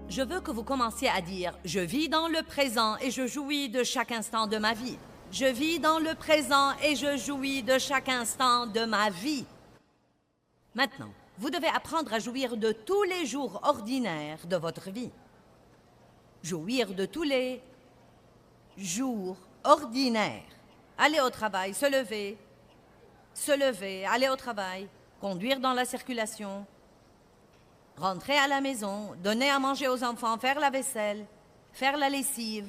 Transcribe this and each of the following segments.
Je veux que vous commenciez à dire « Je vis dans le présent et je jouis de chaque instant de ma vie. Je vis dans le présent et je jouis de chaque instant de ma vie. » Maintenant, vous devez apprendre à jouir de tous les jours ordinaires de votre vie. Jouir de tous les jours ordinaires. Aller au travail, se lever, aller au travail, conduire dans la circulation, rentrer à la maison, donner à manger aux enfants, faire la vaisselle, faire la lessive,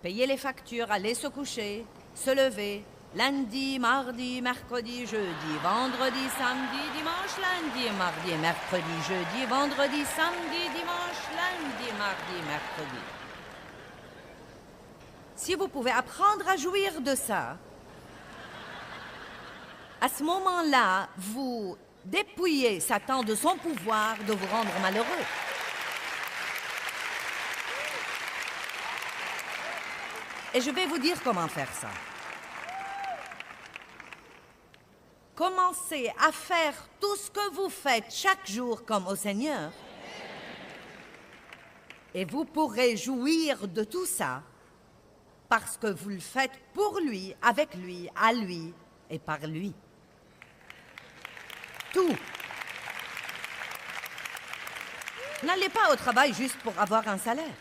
payer les factures, aller se coucher, se lever, lundi, mardi, mercredi, jeudi, vendredi, samedi, dimanche, lundi, mardi, mercredi, jeudi, vendredi, samedi, dimanche, lundi, mardi, mercredi. Si vous pouvez apprendre à jouir de ça, à ce moment-là, vous dépouillez Satan de son pouvoir de vous rendre malheureux. Et je vais vous dire comment faire ça. Commencez à faire tout ce que vous faites chaque jour comme au Seigneur. Et vous pourrez jouir de tout ça parce que vous le faites pour lui, avec lui, à lui et par lui. Tout. N'allez pas au travail juste pour avoir un salaire.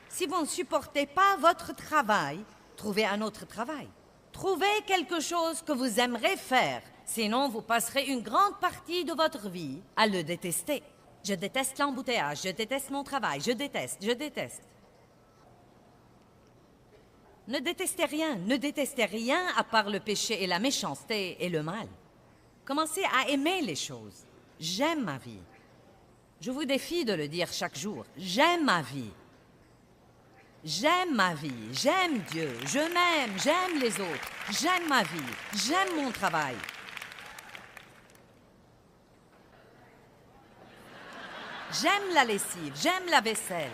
Si vous ne supportez pas votre travail, trouvez un autre travail. Trouvez quelque chose que vous aimerez faire, sinon vous passerez une grande partie de votre vie à le détester. Je déteste l'embouteillage, je déteste mon travail, je déteste. Ne détestez rien à part le péché et la méchanceté et le mal. Commencez à aimer les choses. J'aime ma vie. Je vous défie de le dire chaque jour. J'aime ma vie. J'aime ma vie. J'aime Dieu. Je m'aime. J'aime les autres. J'aime ma vie. J'aime mon travail. J'aime la lessive. J'aime la vaisselle.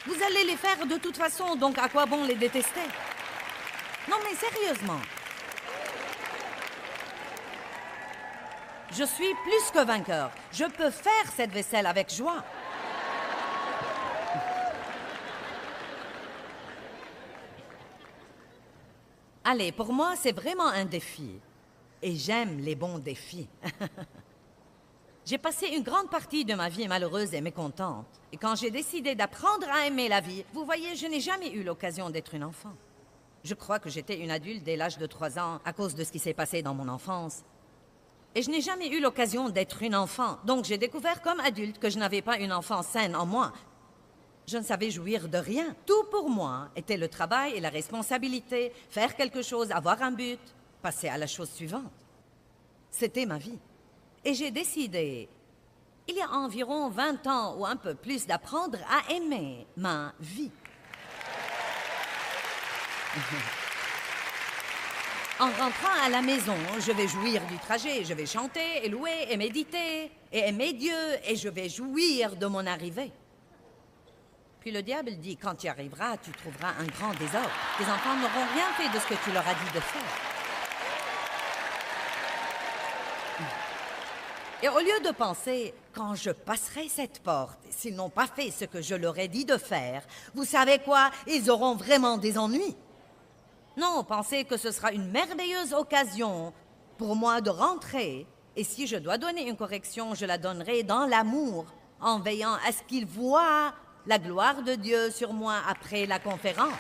Vous allez les faire de toute façon, donc à quoi bon les détester? Non, mais sérieusement. Je suis plus que vainqueur. Je peux faire cette vaisselle avec joie. Allez, pour moi, c'est vraiment un défi. Et j'aime les bons défis. J'ai passé une grande partie de ma vie malheureuse et mécontente. Et quand j'ai décidé d'apprendre à aimer la vie, vous voyez, je n'ai jamais eu l'occasion d'être une enfant. Je crois que j'étais une adulte dès l'âge de 3 ans à cause de ce qui s'est passé dans mon enfance. Et je n'ai jamais eu l'occasion d'être une enfant. Donc j'ai découvert comme adulte que je n'avais pas une enfance saine en moi. Je ne savais jouir de rien. Tout pour moi était le travail et la responsabilité, faire quelque chose, avoir un but, passer à la chose suivante. C'était ma vie. Et j'ai décidé, il y a environ 20 ans ou un peu plus, d'apprendre à aimer ma vie. En rentrant à la maison, je vais jouir du trajet, je vais chanter et louer et méditer et aimer Dieu et je vais jouir de mon arrivée. Puis le diable dit, quand tu y arriveras, tu trouveras un grand désordre. Tes enfants n'auront rien fait de ce que tu leur as dit de faire. Et au lieu de penser, quand je passerai cette porte, s'ils n'ont pas fait ce que je leur ai dit de faire, vous savez quoi, ils auront vraiment des ennuis. Non, pensez que ce sera une merveilleuse occasion pour moi de rentrer. Et si je dois donner une correction, je la donnerai dans l'amour, en veillant à ce qu'ils voient la gloire de Dieu sur moi après la conférence.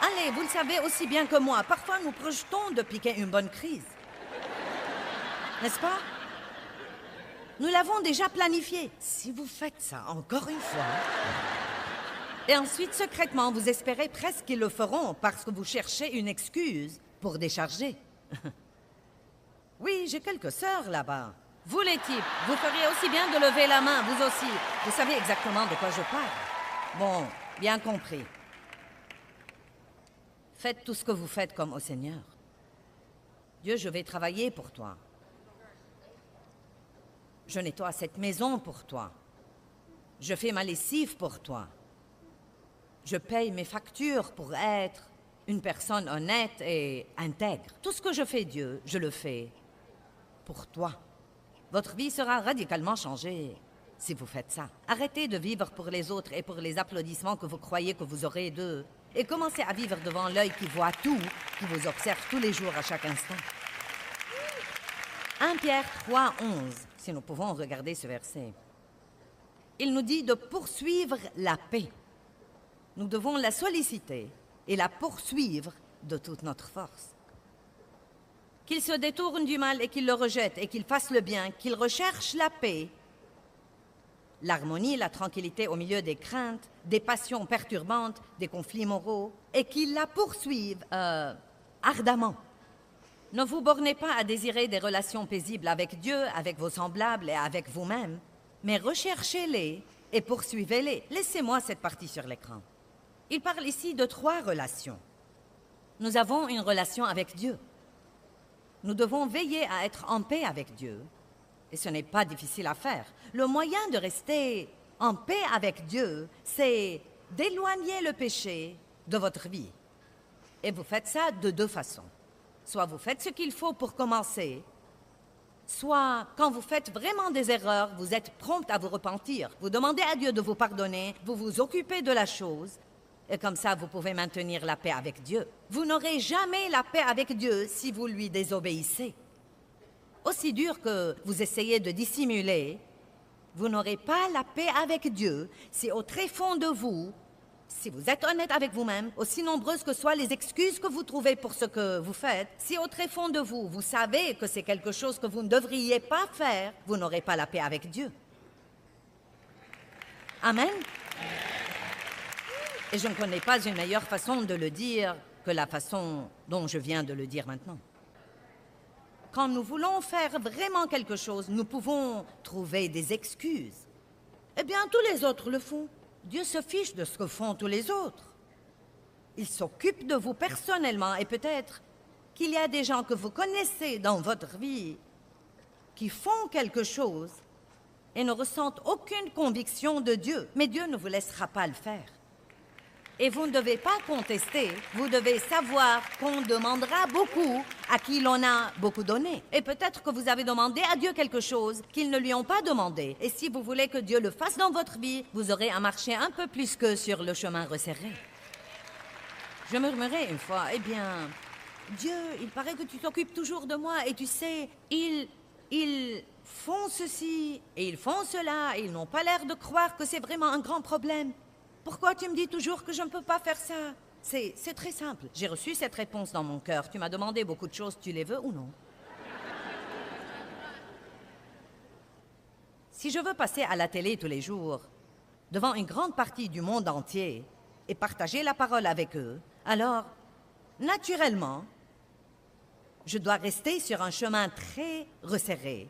Allez, vous le savez aussi bien que moi, parfois nous projetons de piquer une bonne crise. N'est-ce pas? Nous l'avons déjà planifié. Si vous faites ça encore une fois... Et ensuite, secrètement, vous espérez presque qu'ils le feront parce que vous cherchez une excuse pour décharger. Oui, j'ai quelques sœurs là-bas. Vous les types, vous feriez aussi bien de lever la main, vous aussi. Vous savez exactement de quoi je parle. Bon, bien compris. Faites tout ce que vous faites comme au Seigneur. Dieu, je vais travailler pour toi. Je nettoie cette maison pour toi. Je fais ma lessive pour toi. Je paye mes factures pour être une personne honnête et intègre. Tout ce que je fais, Dieu, je le fais pour toi. Votre vie sera radicalement changée si vous faites ça. Arrêtez de vivre pour les autres et pour les applaudissements que vous croyez que vous aurez d'eux. Et commencez à vivre devant l'œil qui voit tout, qui vous observe tous les jours à chaque instant. 1 Pierre 3, 11, si nous pouvons regarder ce verset. Il nous dit de poursuivre la paix. Nous devons la solliciter et la poursuivre de toute notre force. Qu'il se détourne du mal et qu'il le rejette et qu'il fasse le bien, qu'il recherche la paix, l'harmonie, la tranquillité au milieu des craintes, des passions perturbantes, des conflits moraux, et qu'il la poursuive ardemment. Ne vous bornez pas à désirer des relations paisibles avec Dieu, avec vos semblables et avec vous-même, mais recherchez-les et poursuivez-les. Laissez-moi cette partie sur l'écran. Il parle ici de 3 relations. Nous avons une relation avec Dieu. Nous devons veiller à être en paix avec Dieu. Et ce n'est pas difficile à faire. Le moyen de rester en paix avec Dieu, c'est d'éloigner le péché de votre vie. Et vous faites ça de 2 façons. Soit vous faites ce qu'il faut pour commencer, soit quand vous faites vraiment des erreurs, vous êtes prompt à vous repentir. Vous demandez à Dieu de vous pardonner, vous vous occupez de la chose, et comme ça vous pouvez maintenir la paix avec Dieu. Vous n'aurez jamais la paix avec Dieu si vous lui désobéissez. Aussi dur que vous essayez de dissimuler, vous n'aurez pas la paix avec Dieu si au très fond de vous, si vous êtes honnête avec vous-même, aussi nombreuses que soient les excuses que vous trouvez pour ce que vous faites, si au très fond de vous, vous savez que c'est quelque chose que vous ne devriez pas faire, vous n'aurez pas la paix avec Dieu. Amen. Et je ne connais pas une meilleure façon de le dire que la façon dont je viens de le dire maintenant. Quand nous voulons faire vraiment quelque chose, nous pouvons trouver des excuses. Eh bien, tous les autres le font. Dieu se fiche de ce que font tous les autres. Il s'occupe de vous personnellement et peut-être qu'il y a des gens que vous connaissez dans votre vie qui font quelque chose et ne ressentent aucune conviction de Dieu. Mais Dieu ne vous laissera pas le faire. Et vous ne devez pas contester, vous devez savoir qu'on demandera beaucoup à qui l'on a beaucoup donné. Et peut-être que vous avez demandé à Dieu quelque chose qu'ils ne lui ont pas demandé. Et si vous voulez que Dieu le fasse dans votre vie, vous aurez à marcher un peu plus que sur le chemin resserré. Je murmurais une fois, eh bien, Dieu, il paraît que tu t'occupes toujours de moi et tu sais, ils font ceci et ils font cela et ils n'ont pas l'air de croire que c'est vraiment un grand problème. Pourquoi tu me dis toujours que je ne peux pas faire ça? C'est très simple. J'ai reçu cette réponse dans mon cœur. Tu m'as demandé beaucoup de choses. Tu les veux ou non? Si je veux passer à la télé tous les jours, devant une grande partie du monde entier, et partager la parole avec eux, alors, naturellement, je dois rester sur un chemin très resserré.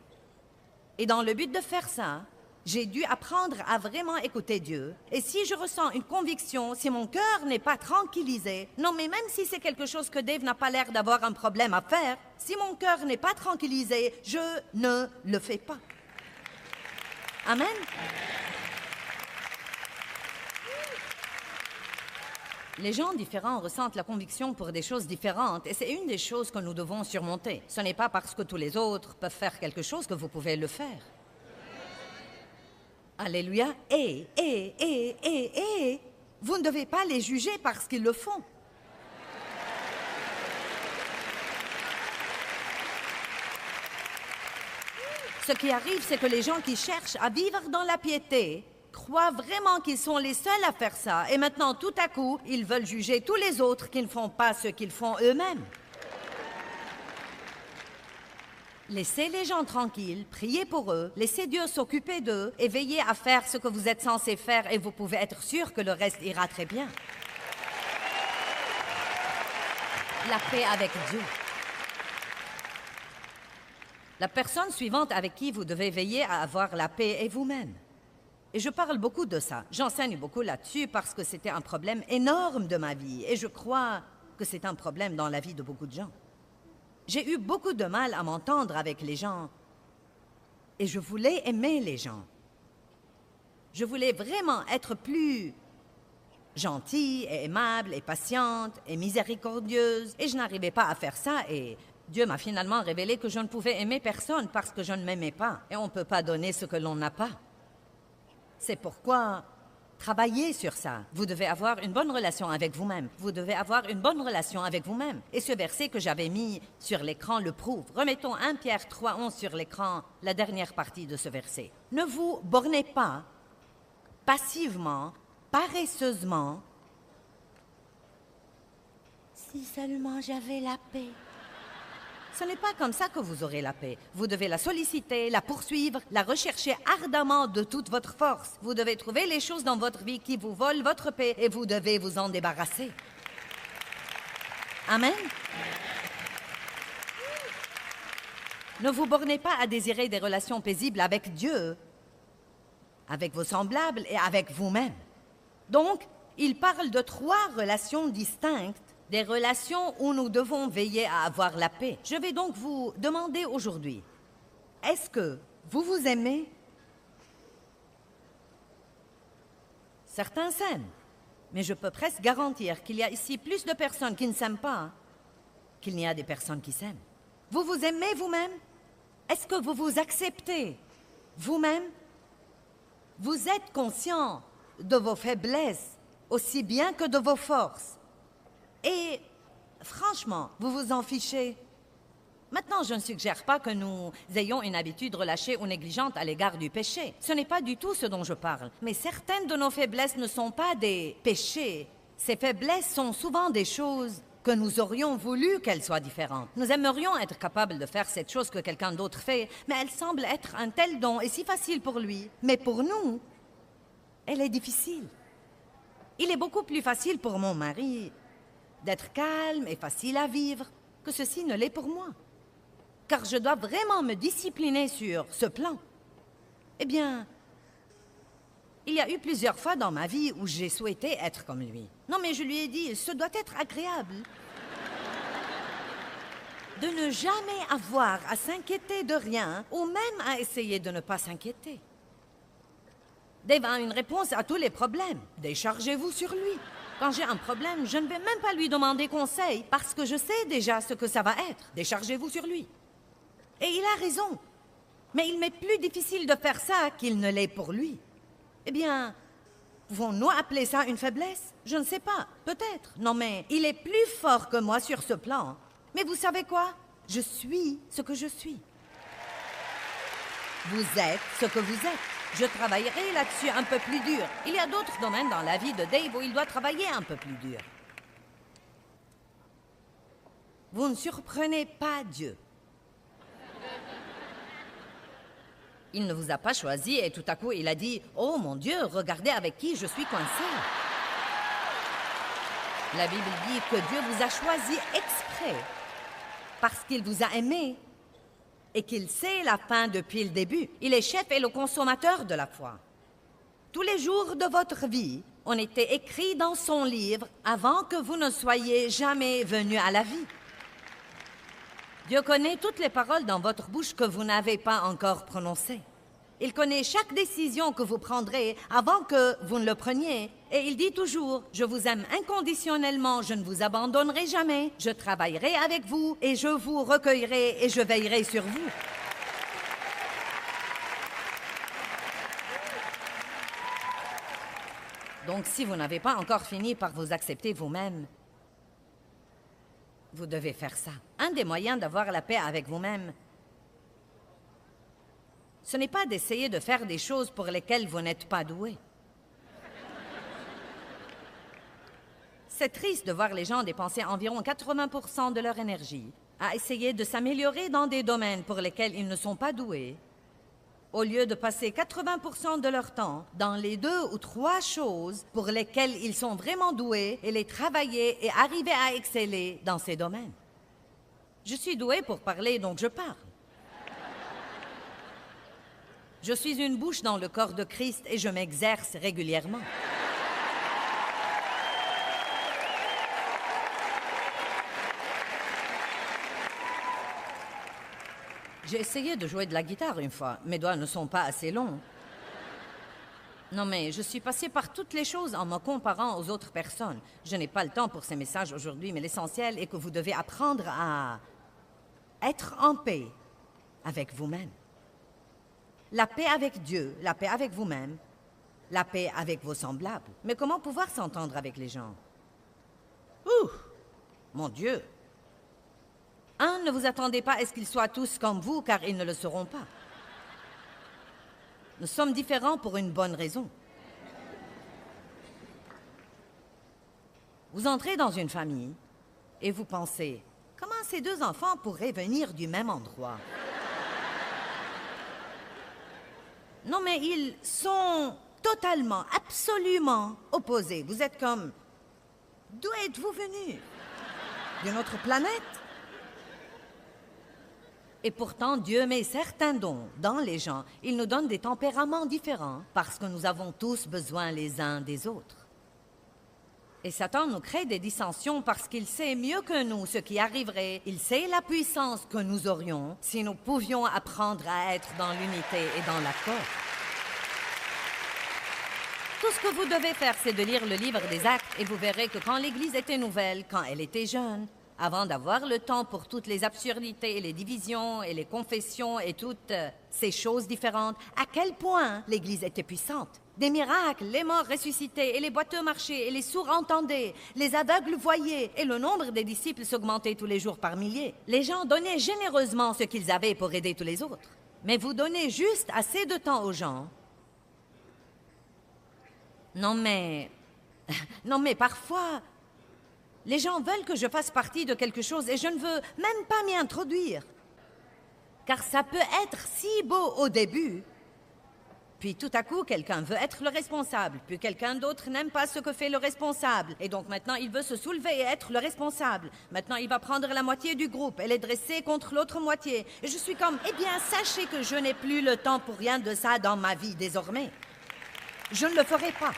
Et dans le but de faire ça, j'ai dû apprendre à vraiment écouter Dieu. Et si je ressens une conviction, si mon cœur n'est pas tranquillisé, non mais même si c'est quelque chose que Dave n'a pas l'air d'avoir un problème à faire, si mon cœur n'est pas tranquillisé, je ne le fais pas. Amen. Les gens différents ressentent la conviction pour des choses différentes et c'est une des choses que nous devons surmonter. Ce n'est pas parce que tous les autres peuvent faire quelque chose que vous pouvez le faire. Alléluia. Et, vous ne devez pas les juger parce qu'ils le font. Ce qui arrive, c'est que les gens qui cherchent à vivre dans la piété croient vraiment qu'ils sont les seuls à faire ça. Et maintenant, tout à coup, ils veulent juger tous les autres qui ne font pas ce qu'ils font eux-mêmes. Laissez les gens tranquilles, priez pour eux, laissez Dieu s'occuper d'eux et veillez à faire ce que vous êtes censés faire et vous pouvez être sûr que le reste ira très bien. La paix avec Dieu. La personne suivante avec qui vous devez veiller à avoir la paix est vous-même. Et je parle beaucoup de ça. J'enseigne beaucoup là-dessus parce que c'était un problème énorme de ma vie et je crois que c'est un problème dans la vie de beaucoup de gens. J'ai eu beaucoup de mal à m'entendre avec les gens et je voulais aimer les gens. Je voulais vraiment être plus gentille et aimable et patiente et miséricordieuse. Et je n'arrivais pas à faire ça et Dieu m'a finalement révélé que je ne pouvais aimer personne parce que je ne m'aimais pas. Et on ne peut pas donner ce que l'on n'a pas. C'est pourquoi travaillez sur ça. Vous devez avoir une bonne relation avec vous-même. Vous devez avoir une bonne relation avec vous-même. Et ce verset que j'avais mis sur l'écran le prouve. Remettons 1 Pierre 3:11 sur l'écran, la dernière partie de ce verset. Ne vous bornez pas passivement, paresseusement. Si seulement j'avais la paix. Ce n'est pas comme ça que vous aurez la paix. Vous devez la solliciter, la poursuivre, la rechercher ardemment de toute votre force. Vous devez trouver les choses dans votre vie qui vous volent votre paix et vous devez vous en débarrasser. Amen. Ne vous bornez pas à désirer des relations paisibles avec Dieu, avec vos semblables et avec vous-même. Donc, il parle de 3 relations distinctes. Des relations où nous devons veiller à avoir la paix. Je vais donc vous demander aujourd'hui, est-ce que vous vous aimez? Certains s'aiment, mais je peux presque garantir qu'il y a ici plus de personnes qui ne s'aiment pas qu'il n'y a des personnes qui s'aiment. Vous vous aimez vous-même? Est-ce que vous vous acceptez vous-même? Vous êtes conscient de vos faiblesses aussi bien que de vos forces. Et franchement, vous vous en fichez. Maintenant, je ne suggère pas que nous ayons une habitude relâchée ou négligente à l'égard du péché. Ce n'est pas du tout ce dont je parle. Mais certaines de nos faiblesses ne sont pas des péchés. Ces faiblesses sont souvent des choses que nous aurions voulu qu'elles soient différentes. Nous aimerions être capables de faire cette chose que quelqu'un d'autre fait, mais elle semble être un tel don et si facile pour lui. Mais pour nous, elle est difficile. Il est beaucoup plus facile pour mon mari d'être calme et facile à vivre, que ceci ne l'est pour moi. Car je dois vraiment me discipliner sur ce plan. Eh bien, il y a eu plusieurs fois dans ma vie où j'ai souhaité être comme lui. Non, mais je lui ai dit, ce doit être agréable de ne jamais avoir à s'inquiéter de rien, ou même à essayer de ne pas s'inquiéter. Dave a une réponse à tous les problèmes. Déchargez-vous sur lui. Quand j'ai un problème, je ne vais même pas lui demander conseil parce que je sais déjà ce que ça va être. Déchargez-vous sur lui. Et il a raison. Mais il m'est plus difficile de faire ça qu'il ne l'est pour lui. Eh bien, pouvons-nous appeler ça une faiblesse? Je ne sais pas, peut-être. Non, mais il est plus fort que moi sur ce plan. Mais vous savez quoi? Je suis ce que je suis. Vous êtes ce que vous êtes. Je travaillerai là-dessus un peu plus dur. Il y a d'autres domaines dans la vie de Dave où il doit travailler un peu plus dur. Vous ne surprenez pas Dieu. Il ne vous a pas choisi et tout à coup il a dit « Oh mon Dieu, regardez avec qui je suis coincé. » La Bible dit que Dieu vous a choisi exprès parce qu'il vous a aimé et qu'il sait la fin depuis le début. Il est chef et le consommateur de la foi. Tous les jours de votre vie ont été écrits dans son livre avant que vous ne soyez jamais venus à la vie. Dieu connaît toutes les paroles dans votre bouche que vous n'avez pas encore prononcées. Il connaît chaque décision que vous prendrez avant que vous ne le preniez. Et il dit toujours, je vous aime inconditionnellement, je ne vous abandonnerai jamais, je travaillerai avec vous et je vous recueillerai et je veillerai sur vous. Donc si vous n'avez pas encore fini par vous accepter vous-même, vous devez faire ça. Un des moyens d'avoir la paix avec vous-même, ce n'est pas d'essayer de faire des choses pour lesquelles vous n'êtes pas doué. C'est triste de voir les gens dépenser environ 80% de leur énergie à essayer de s'améliorer dans des domaines pour lesquels ils ne sont pas doués, au lieu de passer 80% de leur temps dans les 2 ou 3 choses pour lesquelles ils sont vraiment doués et les travailler et arriver à exceller dans ces domaines. Je suis doué pour parler, donc je parle. Je suis une bouche dans le corps de Christ et je m'exerce régulièrement. J'ai essayé de jouer de la guitare une fois. Mes doigts ne sont pas assez longs. Non, mais je suis passée par toutes les choses en me comparant aux autres personnes. Je n'ai pas le temps pour ces messages aujourd'hui, mais l'essentiel est que vous devez apprendre à être en paix avec vous-même. La paix avec Dieu, la paix avec vous-même, la paix avec vos semblables. Mais comment pouvoir s'entendre avec les gens? Ouh! Mon Dieu! Ne vous attendez pas à ce qu'ils soient tous comme vous, car ils ne le seront pas. Nous sommes différents pour une bonne raison. Vous entrez dans une famille et vous pensez, comment ces deux enfants pourraient venir du même endroit? Non, mais ils sont totalement, absolument opposés. Vous êtes comme, d'où êtes-vous venus? D'une autre planète? Et pourtant, Dieu met certains dons dans les gens. Il nous donne des tempéraments différents parce que nous avons tous besoin les uns des autres. Et Satan nous crée des dissensions parce qu'il sait mieux que nous ce qui arriverait. Il sait la puissance que nous aurions si nous pouvions apprendre à être dans l'unité et dans l'accord. Tout ce que vous devez faire, c'est de lire le livre des Actes et vous verrez que quand l'Église était nouvelle, quand elle était jeune, avant d'avoir le temps pour toutes les absurdités et les divisions et les confessions et toutes ces choses différentes, à quel point l'Église était puissante. Des miracles, les morts ressuscités et les boiteux marchaient et les sourds entendaient, les aveugles voyaient et le nombre des disciples s'augmentait tous les jours par milliers. Les gens donnaient généreusement ce qu'ils avaient pour aider tous les autres. Mais vous donnez juste assez de temps aux gens. Non mais parfois... Les gens veulent que je fasse partie de quelque chose et je ne veux même pas m'y introduire. Car ça peut être si beau au début. Puis tout à coup, quelqu'un veut être le responsable. Puis quelqu'un d'autre n'aime pas ce que fait le responsable. Et donc maintenant, il veut se soulever et être le responsable. Maintenant, il va prendre la moitié du groupe et les dresser contre l'autre moitié. Et je suis comme, eh bien, sachez que je n'ai plus le temps pour rien de ça dans ma vie désormais. Je ne le ferai pas.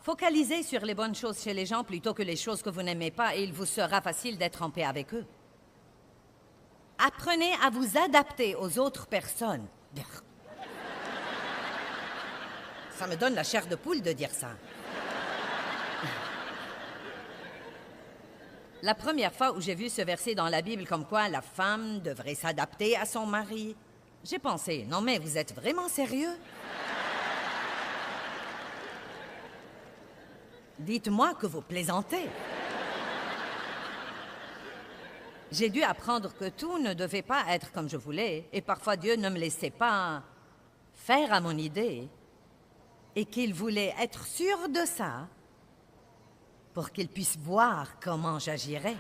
Focalisez sur les bonnes choses chez les gens plutôt que les choses que vous n'aimez pas et il vous sera facile d'être en paix avec eux. Apprenez à vous adapter aux autres personnes. Ça me donne la chair de poule de dire ça. La première fois où j'ai vu ce verset dans la Bible comme quoi la femme devrait s'adapter à son mari, j'ai pensé, non mais vous êtes vraiment sérieux? Dites-moi que vous plaisantez. J'ai dû apprendre que tout ne devait pas être comme je voulais, et parfois Dieu ne me laissait pas faire à mon idée, et qu'il voulait être sûr de ça pour qu'il puisse voir comment j'agirais.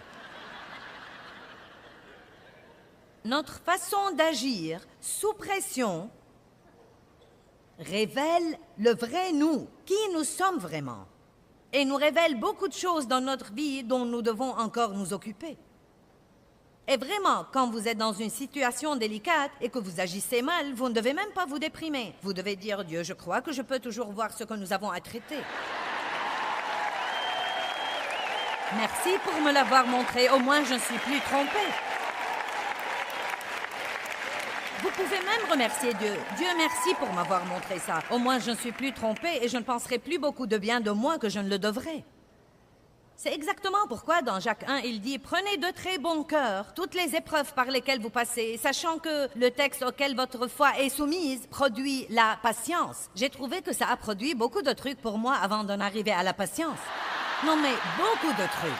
Notre façon d'agir sous pression révèle le vrai nous, qui nous sommes vraiment. Et nous révèle beaucoup de choses dans notre vie dont nous devons encore nous occuper. Et vraiment, quand vous êtes dans une situation délicate et que vous agissez mal, vous ne devez même pas vous déprimer. Vous devez dire, Dieu, je crois que je peux toujours voir ce que nous avons à traiter. Merci pour me l'avoir montré, au moins je ne suis plus trompée. Vous pouvez même remercier Dieu. Dieu, merci pour m'avoir montré ça. Au moins, je ne suis plus trompée et je ne penserai plus beaucoup de bien de moi que je ne le devrais. C'est exactement pourquoi dans Jacques 1, il dit « Prenez de très bon cœur toutes les épreuves par lesquelles vous passez, sachant que le texte auquel votre foi est soumise produit la patience. » J'ai trouvé que ça a produit beaucoup de trucs pour moi avant d'en arriver à la patience. Non mais, beaucoup de trucs.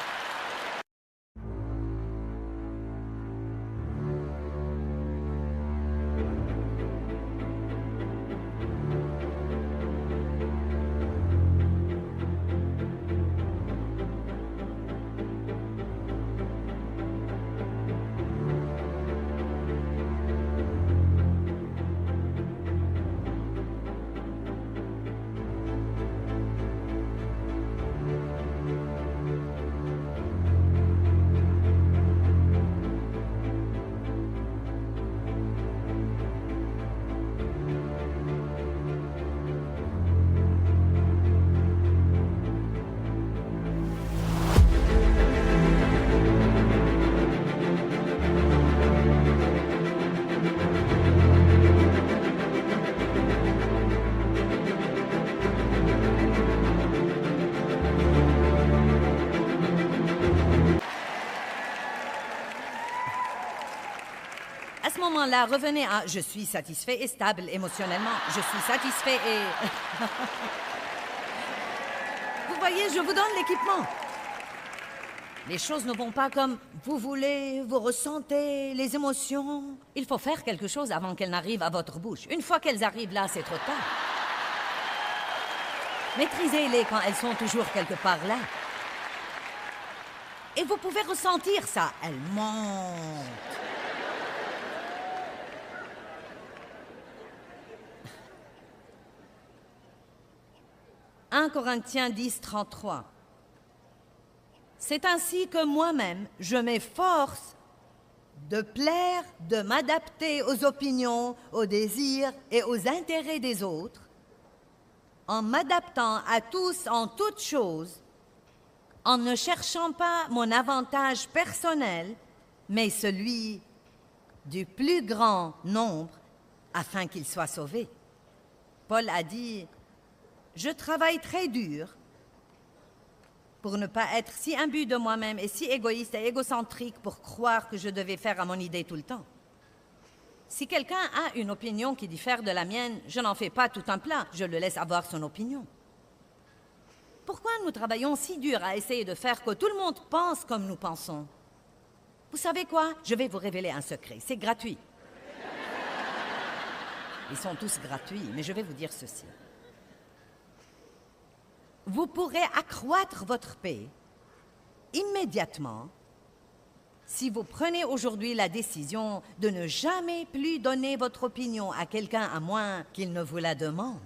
moment-là, revenez à « je suis satisfait et stable émotionnellement, je suis satisfait et... » Vous voyez, je vous donne l'équipement. Les choses ne vont pas comme vous voulez, vous ressentez les émotions. Il faut faire quelque chose avant qu'elles n'arrivent à votre bouche. Une fois qu'elles arrivent là, c'est trop tard. Maîtrisez-les quand elles sont toujours quelque part là. Et vous pouvez ressentir ça. Elles montent. 1 Corinthiens 10, 33. C'est ainsi que moi-même, je m'efforce de plaire, de m'adapter aux opinions, aux désirs et aux intérêts des autres, en m'adaptant à tous en toutes choses, en ne cherchant pas mon avantage personnel, mais celui du plus grand nombre, afin qu'il soit sauvé. Paul a dit « Je travaille très dur pour ne pas être si imbu de moi-même et si égoïste et égocentrique pour croire que je devais faire à mon idée tout le temps. Si quelqu'un a une opinion qui diffère de la mienne, je n'en fais pas tout un plat, je le laisse avoir son opinion. Pourquoi nous travaillons si dur à essayer de faire que tout le monde pense comme nous pensons? Vous savez quoi? Je vais vous révéler un secret, c'est gratuit. Ils sont tous gratuits, mais je vais vous dire ceci. Vous pourrez accroître votre paix immédiatement si vous prenez aujourd'hui la décision de ne jamais plus donner votre opinion à quelqu'un à moins qu'il ne vous la demande.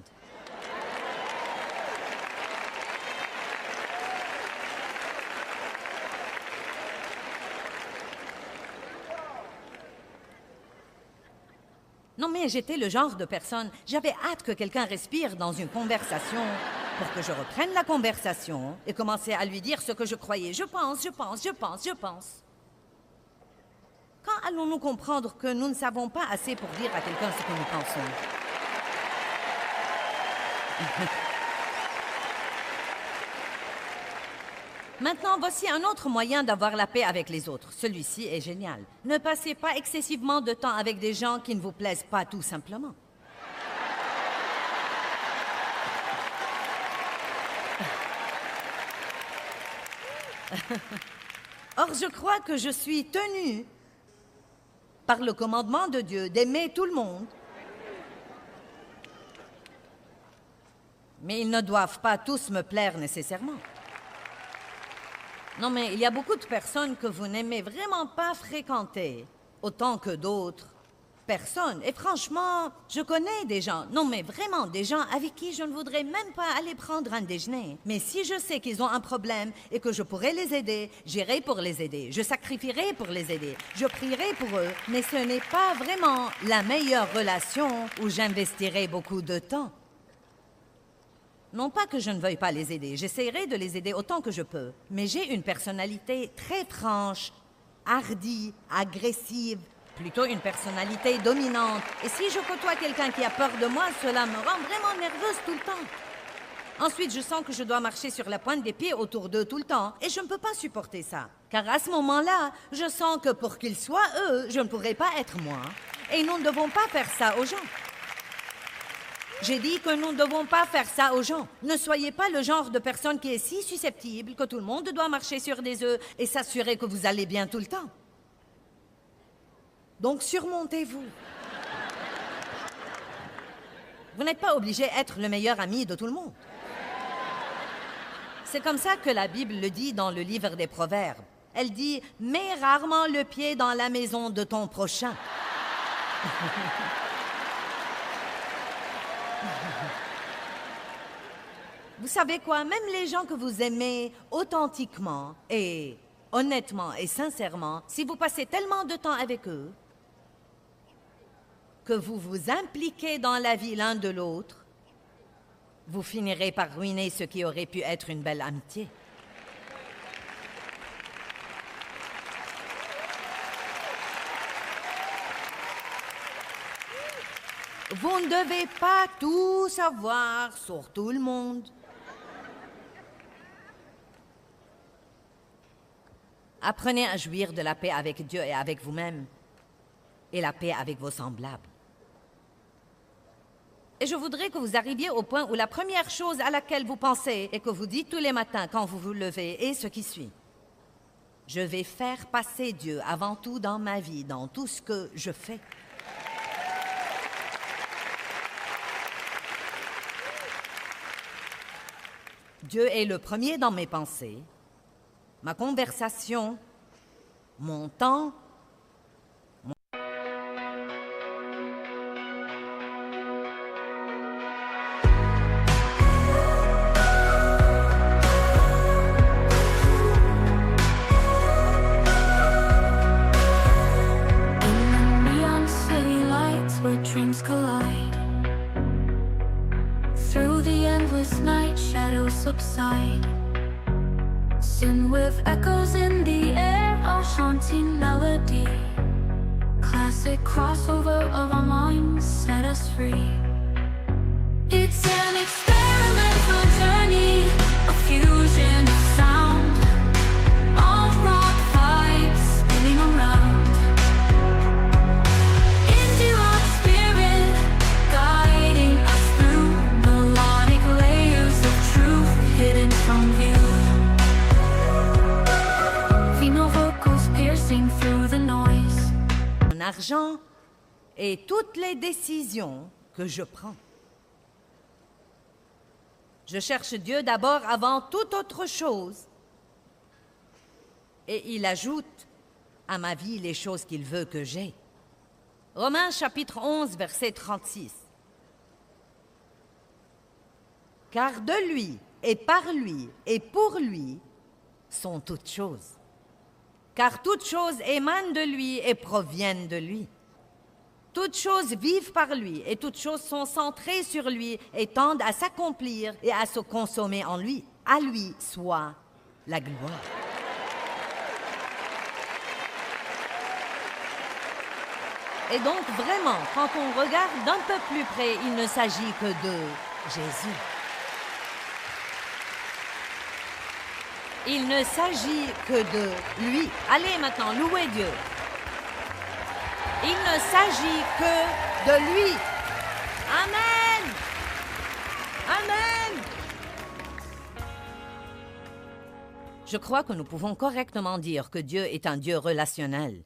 Non mais j'étais le genre de personne, j'avais hâte que quelqu'un respire dans une conversation pour que je reprenne la conversation et commencer à lui dire ce que je croyais. Je pense. Quand allons-nous comprendre que nous ne savons pas assez pour dire à quelqu'un ce que nous pensons? Maintenant, voici un autre moyen d'avoir la paix avec les autres. Celui-ci est génial. Ne passez pas excessivement de temps avec des gens qui ne vous plaisent pas tout simplement. Or, je crois que je suis tenue par le commandement de Dieu d'aimer tout le monde. Mais ils ne doivent pas tous me plaire nécessairement. Non, mais il y a beaucoup de personnes que vous n'aimez vraiment pas fréquenter, autant que d'autres personnes. Et franchement, je connais des gens, non mais vraiment des gens avec qui je ne voudrais même pas aller prendre un déjeuner. Mais si je sais qu'ils ont un problème et que je pourrais les aider, j'irai pour les aider. Je sacrifierai pour les aider. Je prierai pour eux. Mais ce n'est pas vraiment la meilleure relation où j'investirai beaucoup de temps. Non pas que je ne veuille pas les aider, j'essaierai de les aider autant que je peux. Mais j'ai une personnalité très franche, hardie, agressive, plutôt une personnalité dominante. Et si je côtoie quelqu'un qui a peur de moi, cela me rend vraiment nerveuse tout le temps. Ensuite, je sens que je dois marcher sur la pointe des pieds autour d'eux tout le temps. Et je ne peux pas supporter ça. Car à ce moment-là, je sens que pour qu'ils soient eux, je ne pourrais pas être moi. Et nous ne devons pas faire ça aux gens. J'ai dit que nous ne devons pas faire ça aux gens. Ne soyez pas le genre de personne qui est si susceptible que tout le monde doit marcher sur des œufs et s'assurer que vous allez bien tout le temps. Donc surmontez-vous. Vous n'êtes pas obligé d'être le meilleur ami de tout le monde. C'est comme ça que la Bible le dit dans le livre des Proverbes. Elle dit « Mets rarement le pied dans la maison de ton prochain. » Vous savez quoi? Même les gens que vous aimez authentiquement et honnêtement et sincèrement, si vous passez tellement de temps avec eux que vous vous impliquez dans la vie l'un de l'autre, vous finirez par ruiner ce qui aurait pu être une belle amitié. Vous ne devez pas tout savoir sur tout le monde. Apprenez à jouir de la paix avec Dieu et avec vous-même. et la paix avec vos semblables. Et je voudrais que vous arriviez au point où la première chose à laquelle vous pensez et que vous dites tous les matins quand vous vous levez est ce qui suit. Je vais faire passer Dieu avant tout dans ma vie, dans tout ce que je fais. Dieu est le premier dans mes pensées, ma conversation, mon temps. Dreams collide. Through the endless night, shadows subside. Soon with echoes in the air, a haunting melody. Classic crossover of our minds set us free. It's an experimental journey, a fusion of sound. All rock vibes spinning around. Mon argent et toutes les décisions que je prends. Je cherche Dieu d'abord avant toute autre chose. Et il ajoute à ma vie les choses qu'il veut que j'aie. Romains chapitre 11, verset 36. Car de lui, et par lui, et pour lui, sont toutes choses. Car toutes choses émanent de lui et proviennent de lui. Toutes choses vivent par lui et toutes choses sont centrées sur lui et tendent à s'accomplir et à se consommer en lui. À lui soit la gloire. Et donc vraiment, quand on regarde d'un peu plus près, il ne s'agit que de Jésus. Il ne s'agit que de lui. Allez maintenant, louez Dieu. Il ne s'agit que de lui. Amen. Amen. Je crois que nous pouvons correctement dire que Dieu est un Dieu relationnel.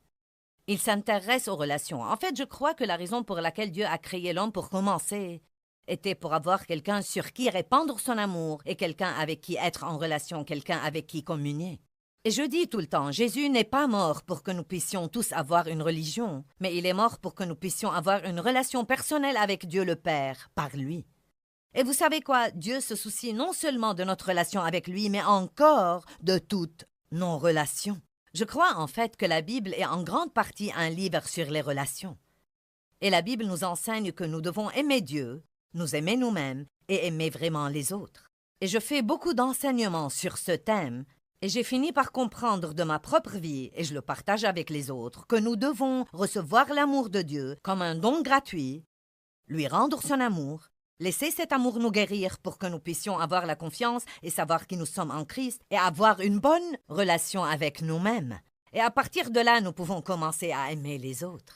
Il s'intéresse aux relations. En fait, je crois que la raison pour laquelle Dieu a créé l'homme pour commencer était pour avoir quelqu'un sur qui répandre son amour et quelqu'un avec qui être en relation, quelqu'un avec qui communier. Et je dis tout le temps, Jésus n'est pas mort pour que nous puissions tous avoir une religion, mais il est mort pour que nous puissions avoir une relation personnelle avec Dieu le Père, par lui. Et vous savez quoi? Dieu se soucie non seulement de notre relation avec lui, mais encore de toutes nos relations. Je crois en fait que la Bible est en grande partie un livre sur les relations. Et la Bible nous enseigne que nous devons aimer Dieu, nous aimer nous-mêmes et aimer vraiment les autres. Et je fais beaucoup d'enseignements sur ce thème et j'ai fini par comprendre de ma propre vie, et je le partage avec les autres, que nous devons recevoir l'amour de Dieu comme un don gratuit, lui rendre son amour, laisser cet amour nous guérir pour que nous puissions avoir la confiance et savoir qui nous sommes en Christ et avoir une bonne relation avec nous-mêmes. Et à partir de là, nous pouvons commencer à aimer les autres.